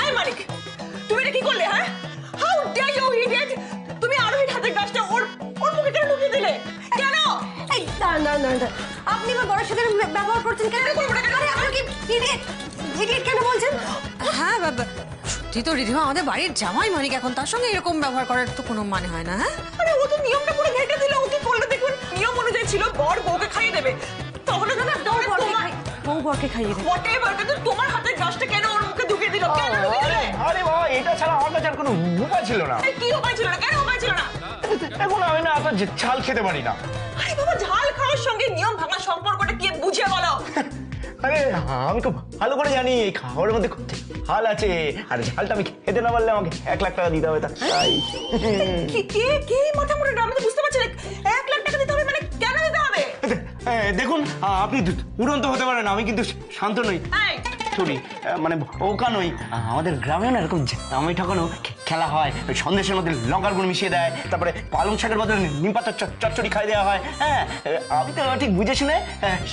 এই মানিক, তুমি এটা কি করলে? হ্যাঁ, হাউ ডেয়ার ইউ ইডিয়েট! তুমি আরোহীর হাতের গ্লাসটা ওর মুখে কেন ঢুকিয়ে দিলে? কেন? এই না আপনি আমার বড়ের সাথে ব্যবহার করছেন কেন? আরে আপনি কি ইডিয়েট ইডিয়েট কেন বলছেন? হ্যাঁ বাবা, সত্যি তো রিধিমা আমাদের বাড়ির জামাই মানিক, এখন তার সঙ্গে এরকম ব্যবহার করার তো কোনো মানে হয় না। হ্যাঁ, আরে ও তো নিয়মটা পুরো ঘেঁটে দিল। ও কি করলো দেখুন, নিয়ম অনুযায়ী ছিল বর বউকে খাইয়ে দেবে, তাহলে দাদা বউ বরকে খাইয়ে দেবে। হোয়াটএভার, কিন্তু তোমার হাতের গ্লাসটা কেন ওর মুখে ঢুকিয়ে দিল? কেন ঢুকিয়ে দিলে? আরে বাবা, এটা ছাড়া আমার কাছে আর কোনো উপায় ছিল না। কি উপায় ছিল না? কেন উপায় ছিল না? এখন আমি না এত ঝাল খেতে পারি না। আরে বাবা, ঝাল খাওয়ার সঙ্গে নিয়ম ভাঙার সম্পর্কটা কি বুঝিয়ে বলো। আরে আমি খুব ভালো করে জানি এই খাবারের মধ্যে খুব ঝাল আছে, আর ঝালটা আমি খেতে না পারলে আমাকে 1 লাখ টাকা দিতে হবে। তাই কে মোটামুটি আমি তো বুঝতে পারছি না। 1 লাখ টাকা দিতে হবে মানে কেন দিতে হবে? দেখুন, আপনি উড়ন্ত হতে পারেন, আমি কিন্তু শান্ত নই। এই, সরি, মানে ওকা নই। আমাদের গ্রামে না এরকম জামাই ঠকানো খেলা হয়। ওই সন্দেশের মধ্যে লঙ্কার গুঁড়ো মিশিয়ে দেয়, তারপরে পালং শাকের বদলে নিম পাতার চচ্চড়ি খাই দেওয়া হয়। হ্যাঁ, আমি তো ঠিক বুঝে শুনে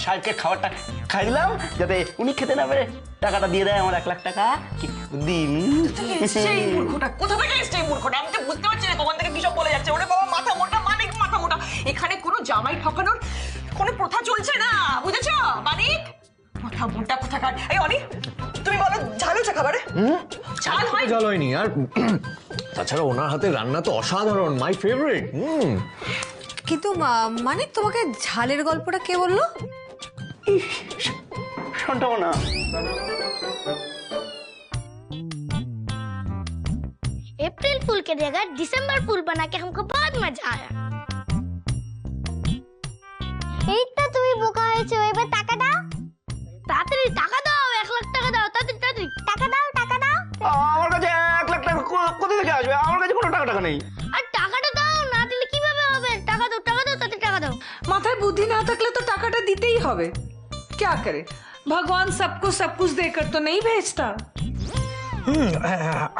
শাকের খাবারটা খাই দিলাম, যাতে উনি খেতে না পারে টাকাটা দিয়ে দেয় আমার 1 লাখ টাকা। কি দিন সেই মূর্খটা কোথা থেকে এসছে? এই মূর্খটা আমি তো বুঝতে পারছি না কখন থেকে কিসব বলে যাচ্ছে। ওরে বাবা, মাথা মোটা মানিক, মাথা মোটা। এখানে কোনো জামাই ঠকানোর কোনো প্রথা চলছে না, বুঝেছো মানিক? মাথা মোটা কোথাকার। এই অনি, তুমি বলো ঝাল হচ্ছে খাবারে? ঝাল হয়? জল হয়নি। আর তাছাড়া ওনার হাতের রান্না তো অসাধারণ, মাই ফেভারিট। কিন্তু মানিক, তোমাকে ঝালের গল্পটা কে বললো? শোনটাও না। अप्रैल फूल के जगह दिसंबर फूल बना के हमको बहुत मजा आया। এই তো তুমি বোকা হয়েছো, এবার টাকা দাও। তাড়াতাড়ি টাকা দাও, 1 লাখ টাকা দাও, তাড়াতাড়ি টাকা দাও, টাকা দাও। আমার কাছে 1 লাখ টাকা কোথা থেকে আসবে? আমার কাছে কোনো টাকা নেই। আর টাকাটা দাও, না দিলে কিভাবে হবে? টাকা দাও, তাড়াতাড়ি টাকা দাও। মাথায় বুদ্ধি না থাকলে তো টাকাটা দিতেই হবে। क्या करे, भगवान सबको सब कुछ देकर तो नहीं भेजता।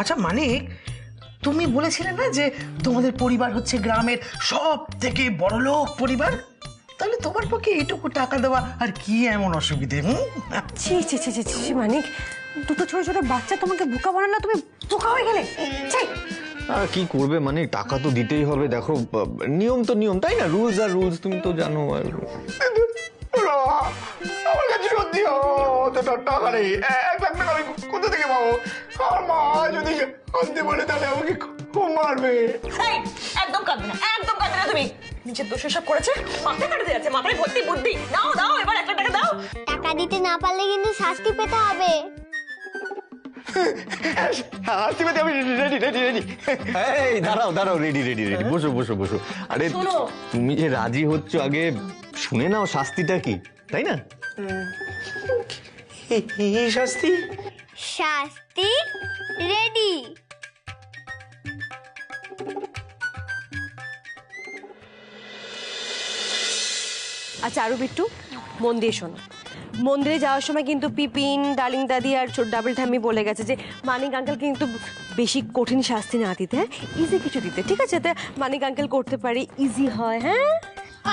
আচ্ছা মানিক, তুমি বলেছিলে না যে তোমাদের পরিবার হচ্ছে গ্রামের সব থেকে বড়লোক পরিবার, তাহলে তোমার পক্ষে এইটুকু টাকা দেওয়া আর কি এমন অসুবিধে? ছি ছি ছি ছি ছি মানিক, দুটো ছোট ছোট বাচ্চা তোমাকে বোকা বানানো, তুমি বোকা হয়ে গেলে। ছি। আর কি করবে, মানে টাকা তো দিতেই হবে। দেখো, নিয়ম তো নিয়ম, তাই না? রুলস আর রুলস, তুমি তো জানো। আর আমার কাছে সত্যি অতটা টাকা নেই। 1 লাখ টাকা আমি কোথা থেকে পাবো? আমার মা যদি আনতে বলে তাহলে আমাকে খুব মারবে। এই, একদম কাঁদবে না, একদম কাঁদবে না তুমি। নিজের দোষ সব করেছে, মাথা কাটতে যাচ্ছে, মাথায় ভর্তি বুদ্ধি। দাও দাও, এবার 1 লাখ টাকা দাও। টাকা দিতে না পারলে কিন্তু শাস্তি পেতে হবে। আসতে পেতে আমি রেডি। এই দাঁড়াও, রেডি। বসো। আরে তুমি যে রাজি হচ্ছ, আগে শুনে নাও শাস্তিটা কি, তাই না? এই শাস্তি? শাস্তি রেডি। আচ্ছা আরু বিট্টু, মন দিয়ে শোনো। মন্দিরে যাওয়ার সময় কিন্তু পিপিন, ডার্লিং দাদি আর ছোট ডাবল ঠাম্মি বলে গেছে যে মানিক আঙ্কেল কিন্তু বেশি কঠিন শাস্তি না দিতে, হ্যাঁ, ইজি কিছু দিতে, ঠিক আছে? যাতে মানিক আঙ্কেল করতে পারে, ইজি হয়। হ্যাঁ,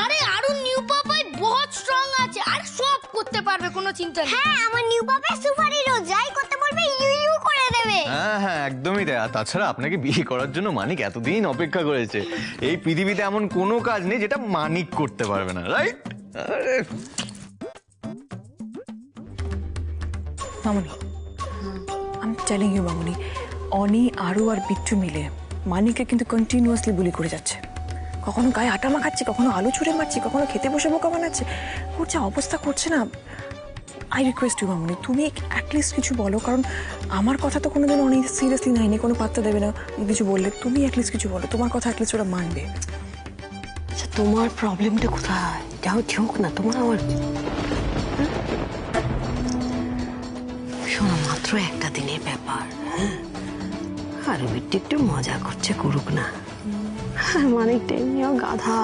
আরে আরু নিউ পাপাই বহুত স্ট্রং আছে আর সব করতে পারবে, কোনো চিন্তা নেই। হ্যাঁ, আমার নিউ পাপা সুপার হিরো, যাই করতে বলবে ইউ করে দেবে। হ্যাঁ, একদমই তাই। আর তাছাড়া আপনাকে বিয়ে করার জন্য মানিক এতদিন অপেক্ষা করেছে। এই পৃথিবীতে এমন কোনো কাজ নেই যেটা মানিক করতে পারবে না, রাইট? মামুনি, আমি টেলিং ইউ মামুনি, অনি, আরু আর বিট্টু মিলে মানিককে কিন্তু কন্টিনিউয়াসলি বুলি করে যাচ্ছে। কখনো গায়ে আটা মাখাচ্ছে, কখনো আলু ছুঁড়ে মারছে, কখনো খেতে বসে বোকা বানাচ্ছে। ওর যা অবস্থা করছে না, আই রিকোয়েস্ট ইউ মামুনি, তুমি অ্যাটলিস্ট কিছু বলো। কারণ আমার কথা তো কোনোদিন অনেক সিরিয়াসলি নেয়নি, কোনো পাত্তা দেবে না কিছু বললে। তুমি অ্যাটলিস্ট কিছু বলো, তোমার কথা অ্যাটলিস্ট ওরা মানবে। আচ্ছা তোমার প্রবলেমটা কোথায়? যাও ঝোঁক না, তোমার আমার শোনো, মাত্র একটা দিনের ব্যাপার। আর বিট্টু একটু মজা করছে, করুক না। মানিকটা এমনিও গাধা,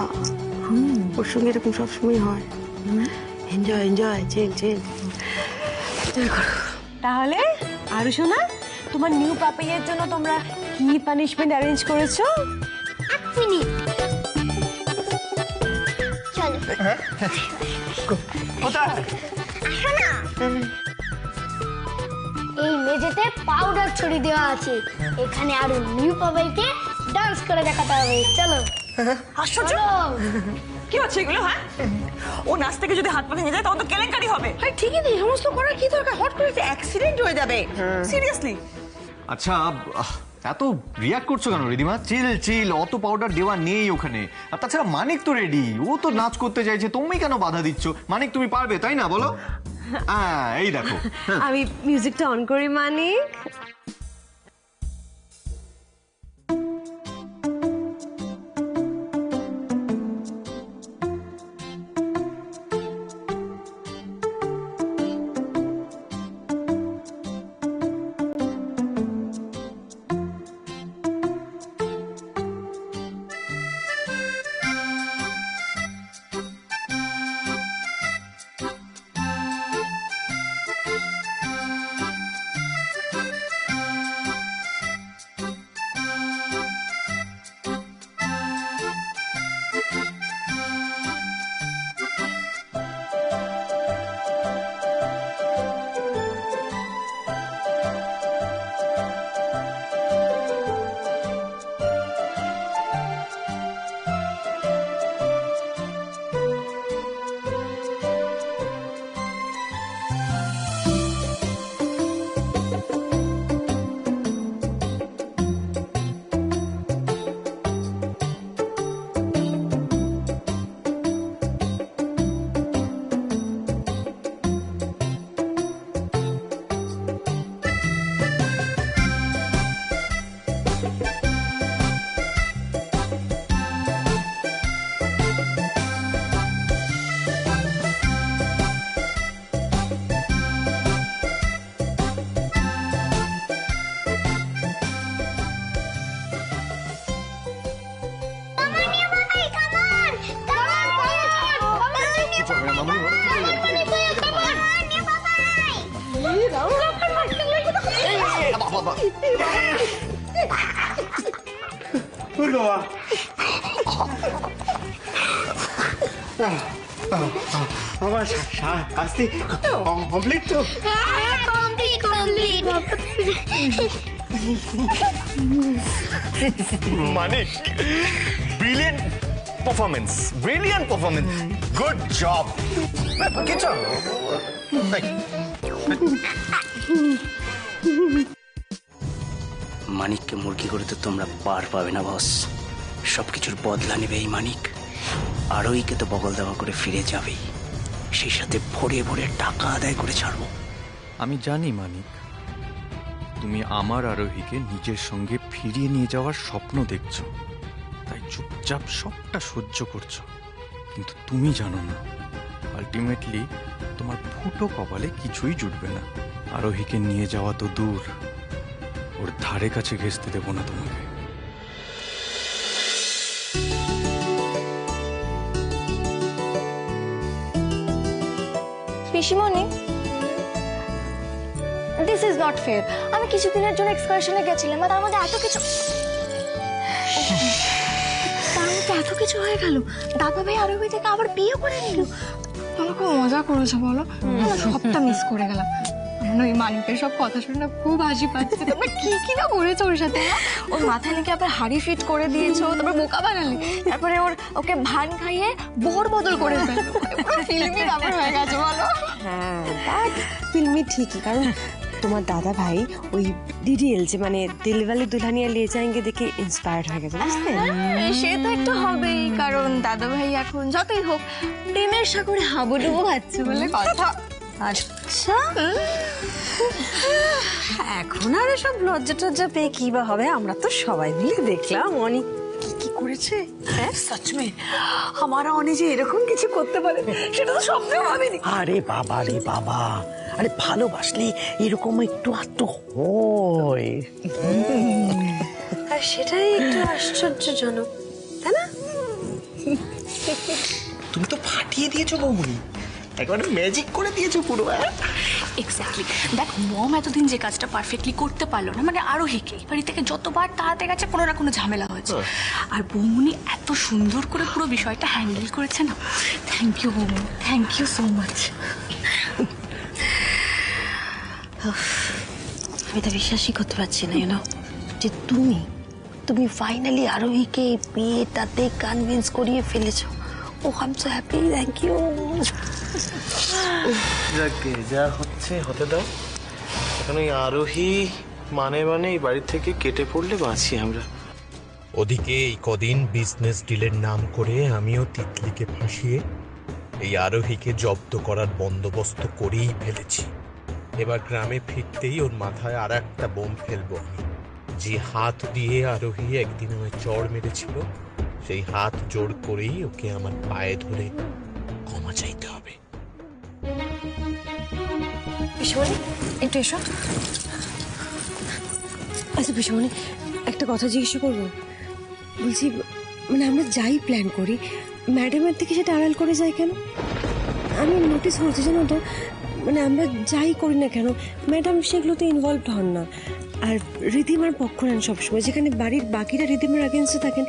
ওর সঙ্গে এরকম সবসময় হয়। এনজয় চিল। তাহলে আরু শোনা, তোমার নিউ পাপিয়ের জন্য তোমরা কি পানিশমেন্ট অ্যারেঞ্জ করেছো? 1 মিনিট, চলো। কোথায়? আসো না। এই মেঝেতে পাউডার ছড়িয়ে দেওয়া আছে। এখানে আরো নিউ পাপাইকে ডান্স করে দেখাতে হবে। চলো আশ্চর্য, চলো। কি হচ্ছে এগুলো? হ্যাঁ, ও নাচ থেকে যদি হাত পা ভেঙে যায় তখন তো কেলেঙ্কারি হবে। আরে ঠিকই নেই, সমস্ত করার কি দরকার? হট করে অ্যাক্সিডেন্ট হয়ে যাবে সিরিয়াসলি। আচ্ছা এত রিয়াক্ট করছো কেন রিদিমা? চিল চিল, অত পাউডার দেওয়া নেই ওখানে। আর তাছাড়া মানিক তো রেডি, ও তো নাচ করতে চাইছে, তুমি কেন বাধা দিচ্ছ? মানিক তুমি পারবে তাই না, বলো? হ্যাঁ এই দেখো। আমি মিউজিকটা অন করি মানিক। আমার শাস্তি কমপ্লিট তো? Manik, brilliant performance, brilliant performance, good job. কিছু মানিককে মুরগি করে তো তোমরা পার পাবে না বস। সবকিছুর বদলা নেবে এই মানিক। আরোহীকে তো বগল দেওয়া করে ফিরে যাবেই, সেই সাথে ভরে ভরে টাকা আদায় করে ছাড়বো। আমি জানি মানিক, তুমি আমার আরোহীকে নিজের সঙ্গে ফিরিয়ে নিয়ে যাওয়ার স্বপ্ন দেখছো, তাই চুপচাপ সবটা সহ্য করছো। কিন্তু তুমি জানো না, আলটিমেটলি তোমার ফুটো কপালে কিছুই জুটবে না। আরোহীকে নিয়ে যাওয়া তো দূর, ওর ধারে কাছে ঘেঁষতে দেবো না তোমাকে। পিসিমণি, দিস ইজ নট ফেয়ার। আমি কিছুদিনের জন্য এক্সকারশনে গেছিলাম আর তার মধ্যে এত কিছু হয়ে গেল। দাদা ভাই আরবি থেকে আবার বিয়ে করে নিল। তোমরা খুব মজা করেছো বলো, সবটা মিস করে গেলাম। আমার ওই মালিকের সব কথা শুনে খুব হাসি পাচ্ছে। তোমরা কি না করেছো ওর সাথে? ওর মাথায় নাকি আবার হাড়ি ফিট করে দিয়েছো, তারপর বোকা বানালে, তারপরে ওকে ভান খাইয়ে বর বদল করে ফেললো। ফিল্মি ব্যাপার হয়ে গেছে বলো। হ্যাঁ, ফিল্মি ঠিকই, কারণ তোমার দাদা ভাই ওই ডিডিএল যে মানে দিলওয়ালে দুলহানিয়া লে যাएंगे দেখে ইন্সপায়ার্ড হয়ে গেছে, বুঝলে? সে তো একটু হবেই, কারণ দাদা ভাই এখন যতই হোক প্রেমের সাগরে হাবুডুবু খাচ্ছে বলে কথা। আচ্ছা, এখন আর এসব লজ্জা টজ্জা পেয়ে কি বা হবে? আমরা তো সবাই মিলে দেখলাম অনেক কি করেছে। হ্যাঁ সচ মে আমারা অনেক যে এরকম কিছু করতে পারে সেটা তো স্বপ্নেও ভাবিনি। আরে বাবা রে বাবা, আরে ভালোবাসলে এরকম একটু আধটু হয়। আর সেটাই একটু আশ্চর্যজনক, তাই না? তুমি তো ফাটিয়ে দিয়েছো বৌমনি, একেবারে ম্যাজিক করে দিয়েছো পুরো। এক্স্যাক্টলি। দেখ, মম এতদিন যে কাজটা পারফেক্টলি করতে পারলো না, মানে আরোহীকে এই বাড়ি থেকে যতবার তাড়াতে গেছে কোনো না কোনো ঝামেলা হয়েছে, আর বৌমনি এত সুন্দর করে পুরো বিষয়টা হ্যান্ডেল করেছে না। থ্যাংক ইউ বৌমনি, থ্যাংক ইউ সো মাচ। আমি তো বিশ্বাসই করতে পারছি না ইউনো যে তুমি ফাইনালি আরোহীকে বিয়েটাতে কনভিন্স করিয়ে ফেলেছো। Oh I am so happy, thank you. যাকে যা হচ্ছে হতে দাও। এখন ওই আরোহী মানে এই বাড়ি থেকে কেটে পড়লে বাঁচি আমরা। ওদিকে এই কদিন বিজনেস ডিলের নাম করে আমিও তিতলিকে ফাঁসিয়ে এই আরোহীকে জব্দ করার বন্দোবস্ত করেই ফেলেছি। এবার গ্রামে ফিরতেই ওর মাথায় আর একটা বোম ফেলবো আমি। যে হাত দিয়ে আরোহী একদিন আমায় চড় মেরেছিল, সেই হাত জোর করেই ওকে আমার পায়ে ধরে ক্ষমা চাইতে হবে। পিসমণি একটু এসো। আচ্ছা পিসমণি, একটা কথা জিজ্ঞেস করবো? বলছি মানে আমরা যাই প্ল্যান করি, ম্যাডামের থেকে সেটা আড়াল করে যায় কেন? আমি নোটিস করছি জানো তো, মানে আমরা যাই করি না কেন ম্যাডাম সেগুলোতে ইনভলভড হন না। আর রিধিমার পক্ষ নেন সবসময়। যেখানে বাড়ির বাকিরা রিধিমার আগেন্সে থাকেন,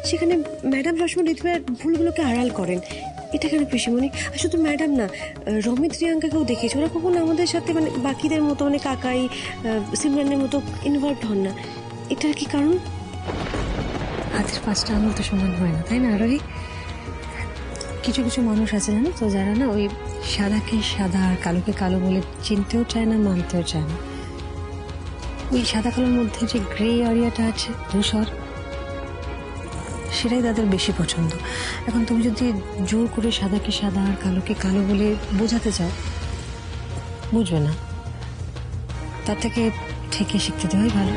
সেখানে ম্যাডাম সবসময় রিধিমার ভুলগুলোকে আড়াল করেন। এটা কেন পিসমণি? আর শুধু ম্যাডাম না, রমিত রিয়াঙ্কাকেও দেখেছি, ওরা কখনো আমাদের সাথে মানে বাকিদের মতো মানে কাকাই সিমরানের মতো ইনভলভড হন না। এটার কি কারণ? হাতের পাঁচটা আঙুল তো সমান হয় না, তাই না আরোহী? কিছু কিছু মানুষ আছে জানো তো, যারা না ওই সাদাকে সাদা আর কালোকে কালো বলে চিনতেও চায় না, মানতেও চায় না। ওই সাদা কালোর মধ্যে যে গ্রে এরিয়াটা আছে, ধূসর, সেটাই তাদের বেশি পছন্দ। এখন তুমি যদি জোর করে সাদাকে সাদা আর কালোকে কালো বলে বোঝাতে চাও, বুঝবে না। তার থেকে ঠেকে শিখতে দেওয়াই ভালো।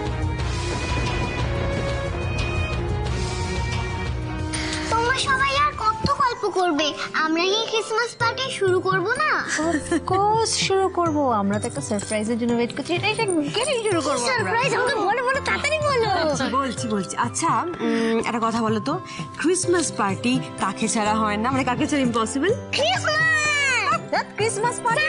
তোমরা সবাই আর কত গল্প করবে? আমরা কি ক্রিসমাস পার্টি শুরু করব না? অফকোর্স শুরু করব। আমরা তো একটা সারপ্রাইজের জন্য ওয়েট করছি। এটাই শুরু করবো। সারপ্রাইজ আমাকে বলো তাড়াতাড়ি বলো। বলছি আচ্ছা একটা কথা বলো তো, ক্রিসমাস পার্টি কাকে ছাড়া হয় না? মানে কাকে ছাড়া impossible? Christmas party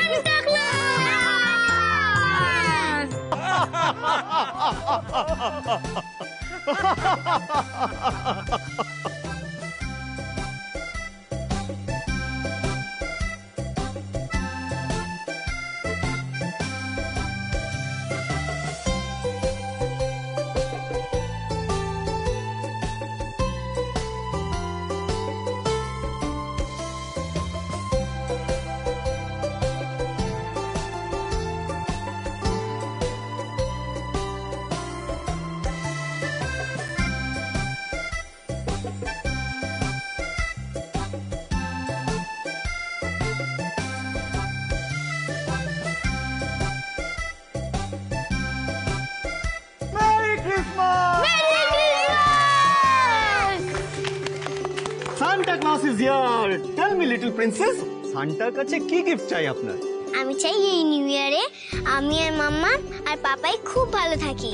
Santa Claus is here. Tell me little princess, সান্টার কাছে কি গিফট চাই আপনার? আমি চাই এই নিউ ইয়ারে আমি আর মাম্মা আর পাপাই খুব ভালো থাকি,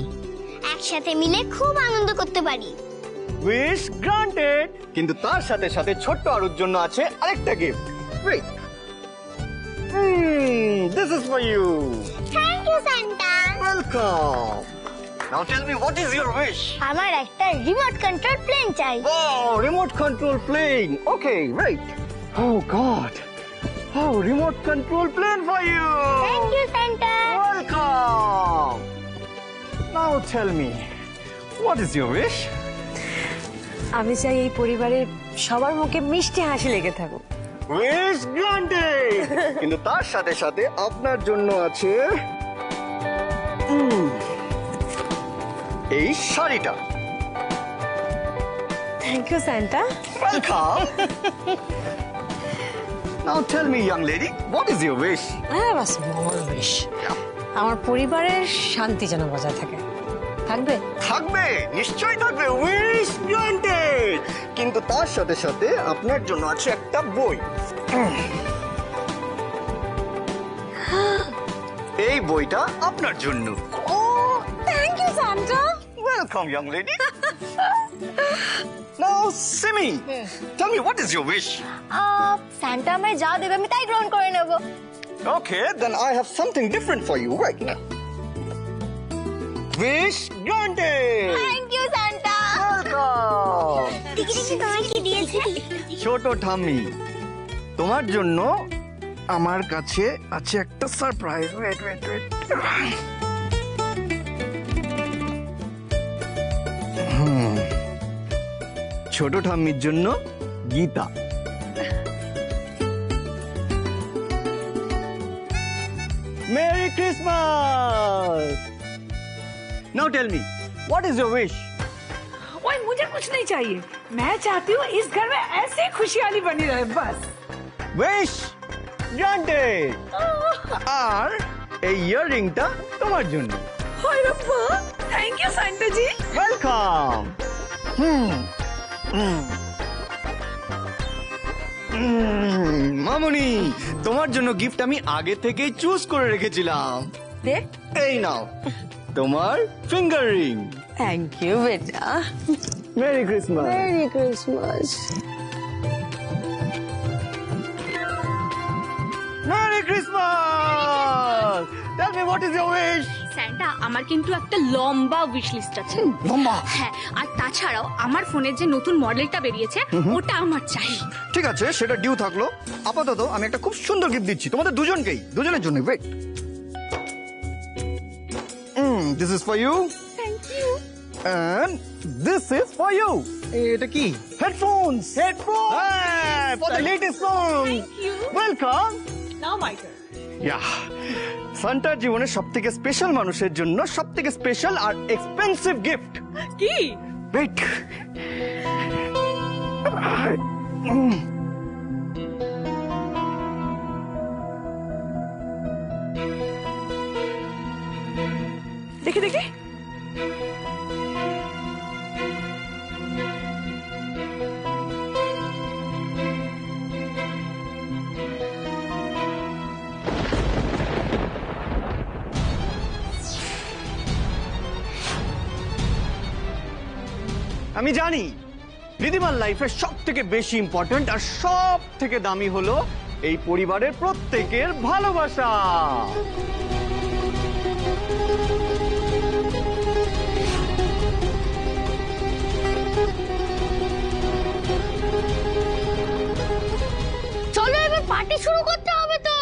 একসাথে মিলে খুব আনন্দ করতে পারি। Wish granted. কিন্তু তার সাথে সাথে ছোট্ট আরুর জন্য আছে আরেকটা gift. Wait, this is for you. Thank you Santa. Welcome. Now tell me what is your wish? আমার একটা রিমোট কন্ট্রোল প্লেন চাই। Oh, remote control plane. Okay, right. Oh God. Oh, remote control plane for you. Thank you Santa. Welcome. Now tell me, what is your wish? আমি চাই এই পরিবারের সবার মুখে মিষ্টি হাসি লেগে থাকুক। Wish granted. কিন্তু তার সাথে সাথে আপনার জন্য আছে এই শাড়িটা। Thank you Santa. Welcome. Now tell me, young lady, what is your wish? হ্যাঁ বাস মঙ্গল বেশ। আমার পরিবারের শান্তি যেন বজায় থাকে। থাকবে? থাকবে, নিশ্চয়ই থাকবে। Wish granted. কিন্তু তার সাথে সাথে আপনার জন্য আছে একটা বই। এই বইটা আপনার জন্য। Oh thank you Santa. Welcome young lady. Now Simi, tell me what is your wish? Santa আমায় যা দেবে আমি তাই গ্রহণ করে নেব। Okay, then I have something different for you right now. Wish granted. Thank you Santa. Welcome. দেখি তোমায় কি দিয়েছে? ছোট ঠাম্মি, তোমার জন্য আমার কাছে আছে একটা সারপ্রাইজ। Wait wait wait. ছোট ঠাম্মির জন্য Gita. Merry Christmas. Now tell me, what is your wish? ओए मुझे कुछ नहीं चाहिए, मैं चाहती हूँ इस घर में ऐसे ही खुशहाली बनी रहे बस। Wish granted. আর এই ইয়াররিংটা তোমার জন্য। हाय रब्बा, thank you Santa ji. Welcome. মামুনি, তোমার জন্য গিফট আমি আগে থেকেই চুজ করে রেখেছিলাম। দেখ, এই নাও তোমার ফিঙ্গার রিং। থ্যাংক ইউ বেটা। Merry Christmas. Merry Christmas. Merry Christmas. Tell me what is your wish? Santa, আমার কিন্তু একটা লম্বা উইশ লিস্ট আছে। লম্বা? হ্যাঁ, আর তাছাড়াও আমার ফোনের যে নতুন মডেলটা বেরিয়েছে ওটা আমার চাই। ঠিক আছে, সেটা ডিউ থাকলো। আপাতত আমি একটা খুব সুন্দর গিফট দিচ্ছি তোমাদের দুজনকেই, দুজনের জন্য। Wait, this is for you. Thank you. And this is for you. এটা কি? Headphones. Headphones. Hey, for the latest song. Thank you. Welcome. Now Michael. Yeah. সান্টার জীবনের সবথেকে স্পেশাল মানুষের জন্য সবথেকে স্পেশাল আর এক্সপেন্সিভ গিফট। কি? Wait. देखिए देखिए, আমি জানি রিদিমার লাইফে সব থেকে বেশি ইম্পর্ট্যান্ট আর সব থেকে দামি হলো এই পরিবারের প্রত্যেকের ভালোবাসা। চলো এবার পার্টি শুরু করতে হবে তো।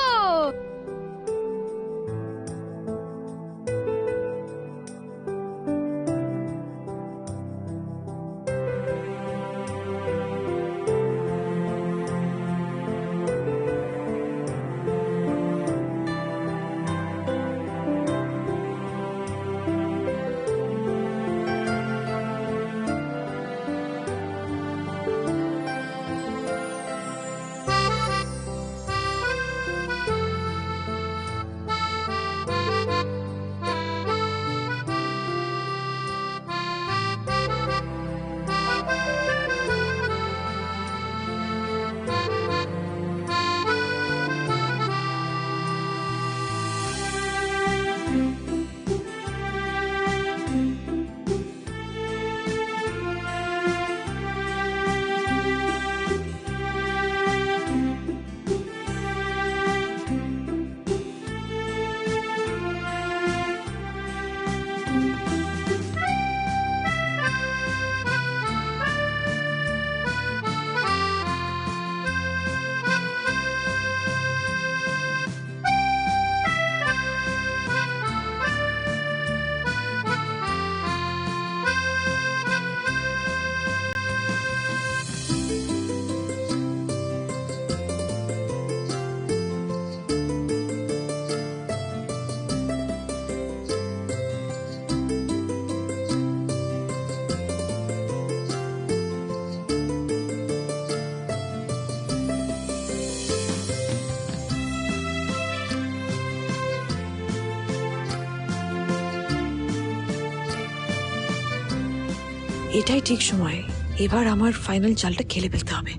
এটাই ঠিক সময়। এবার আমার ফাইনাল চালটা খেলে ফেলতে হবে।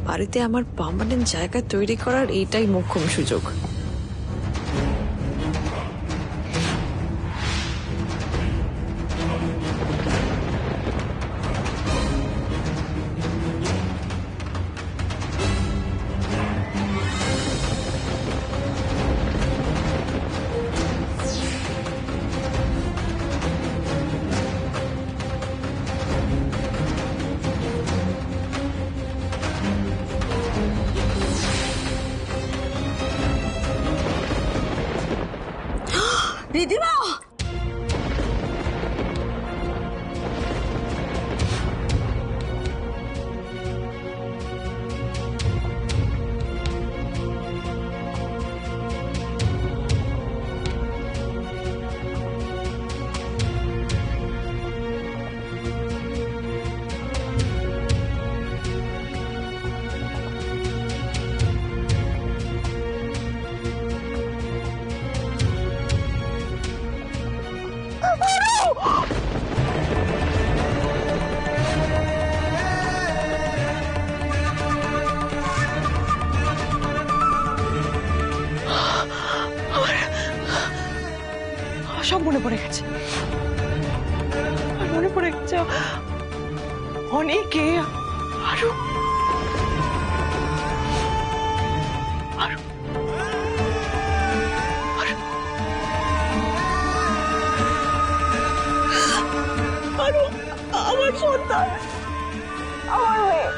বাড়িতে আমার পার্মানেন্ট জায়গা তৈরি করার এইটাই মোক্ষম সুযোগ। রিদিমা, মনে পড়ে গেছে, আমার মনে পড়ে গেছে অনেকে আরো আরো আরো আমার সন্তান, আমার মেয়ে